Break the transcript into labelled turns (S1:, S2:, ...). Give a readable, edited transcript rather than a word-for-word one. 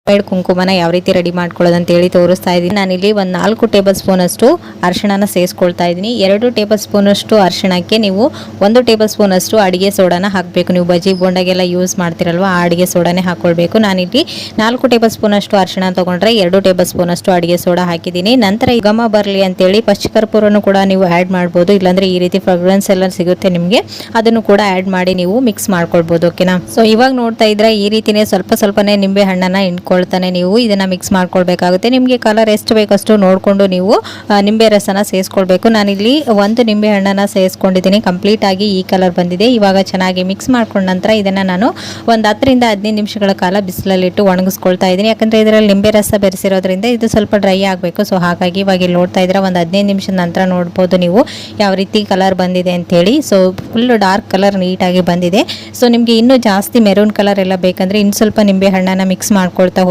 S1: Made ಕುಂಕುಮನ ಯಾವ ರೀತಿ ready ಮಾಡ್ಕೊಳ್ಳೋದು ಅಂತ ಹೇಳಿ ತೋರಿಸ್ತಾ ಇದ್ದೀನಿ. ನಾನಿಲ್ಲಿ ಒಂದು 4 ಟೇಬಲ್ ಸ್ಪೂನ್ ಅಷ್ಟು ಅರಿಶಿಣನ ಸೇರಿಸ್ಕೊಳ್ತಾ ಇದ್ದೀನಿ. 2 ಟೇಬಲ್ ಸ್ಪೂನ್ ಅಷ್ಟು ಅರಿಶಿಣಕ್ಕೆ ನೀವು 1 ಟೇಬಲ್ ಸ್ಪೂನ್ ಅಷ್ಟು ಅಡಿಗೆ ಸೋಡಾನ ಹಾಕಬೇಕು. ನೀವು ಬಜ್ಜಿ ಬೋಂಡಾಗೆಲ್ಲ ಯೂಸ್ ಮಾಡ್ತಿರಲ್ವಾ, ಆ ಅಡಿಗೆ ಸೋಡಾನೇ ಹಾಕೊಳ್ಬೇಕು. ನಾನಿಲ್ಲಿ 4 ಟೇಬಲ್ ಸ್ಪೂನ್ ಅಷ್ಟು ಅರಿಶಿಣ ತಗೊಂಡ್ರೆ 2 ಟೇಬಲ್ ಸ್ಪೂನ್ ಅಷ್ಟು ಅಡಿಗೆ ಸೋಡಾ ಹಾಕಿದ್ದೀನಿ. ನಂತರ ಘಮ ಬರಲಿ ಅಂತೇಳಿ ಪಚ್ಚಕರ್ಪೂರನು ಕೂಡ ನೀವು ಆ್ಯಡ್ ಮಾಡ್ಬೋದು, ಇಲ್ಲಾಂದ್ರೆ ಈ ರೀತಿ ಫ್ರಾಗ್ರೆನ್ಸ್ ಎಲ್ಲ ಸಿಗುತ್ತೆ ನಿಮಗೆ, ಅದನ್ನು ಕೂಡ ಆ್ಯಡ್ ಮಾಡಿ ನೀವು ಮಿಕ್ಸ್ ಮಾಡ್ಕೊಳ್ಬೋದು. ಓಕೆನಾ. ಸೊ ಇವಾಗ ನೋಡ್ತಾ ಇದ್ರೆ ಈ ರೀತಿನೇ ಸ್ವಲ್ಪನೇ ನಿಂಬೆ ಹಣ್ಣನ್ನ ಹಿಂಡ್ಕೊಳ್ತಾನೆ ನೀವು ಇದನ್ನ ಮಿಕ್ಸ್ ಮಾಡ್ಕೊಳ್ಬೇಕಾಗುತ್ತೆ. ನಿಮಗೆ ಕಲರ್ ಎಷ್ಟು ಬೇಕಷ್ಟು ನೋಡಿಕೊಂಡು ನೀವು ನಿಂಬೆ ರಸನ ಸೇರಿಸ್ಕೊಳ್ಬೇಕು. ನಾನಿಲ್ಲಿ 1 ನಿಂಬೆ ಹಣ್ಣನ್ನ ಸೇರಿಸ್ಕೊಂಡಿದ್ದೀನಿ. ಕಂಪ್ಲೀಟ್ ಆಗಿ ಈ ಕಲರ್ ಬಂದಿದೆ. ಇವಾಗ ಚೆನ್ನಾಗಿ ಮಿಕ್ಸ್ ಮಾಡ್ಕೊಂಡ ನಂತರ ಇದನ್ನ ನಾನು ಒಂದು 10 ರಿಂದ 15 ನಿಮಿಷಗಳ ಕಾಲ ಬಿಸಿಲಲ್ಲಿಟ್ಟು ಒಣಗಿಸ್ಕೊಳ್ತಾ ಇದ್ದೀನಿ. ಯಾಕಂದ್ರೆ ಇದರಲ್ಲಿ ನಿಂಬೆ ರಸ ಬೆರೆಸಿರೋದ್ರಿಂದ ಇದು ಸ್ವಲ್ಪ ಡ್ರೈ ಆಗಬೇಕು. ಸೊ ಹಾಗಾಗಿ ಇವಾಗ ಇಲ್ಲಿ ನೋಡ್ತಾ ಇದ್ರೆ ಒಂದು 15 ನಿಮಿಷದ ನಂತರ ನೋಡ್ಬೋದು ನೀವು ಯಾವ ರೀತಿ ಕಲರ್ ಬಂದಿದೆ ಅಂತ ಹೇಳಿ. ಸೊ ಫುಲ್ ಡಾರ್ಕ್ ಕಲರ್ ನೀಟಾಗಿ ಬಂದಿದೆ. ಸೊ ನಿಮಗೆ ಇನ್ನೂ ಜಾಸ್ತಿ ಮೆರೂನ್ ಕಲರ್ ಎಲ್ಲ ಬೇಕಂದ್ರೆ ಇನ್ನು ಸ್ವಲ್ಪ ನಿಂಬೆ ಹಣ್ಣನ್ನ ಮಿಕ್ಸ್ ಮಾಡ್ಕೊಳ್ತಾ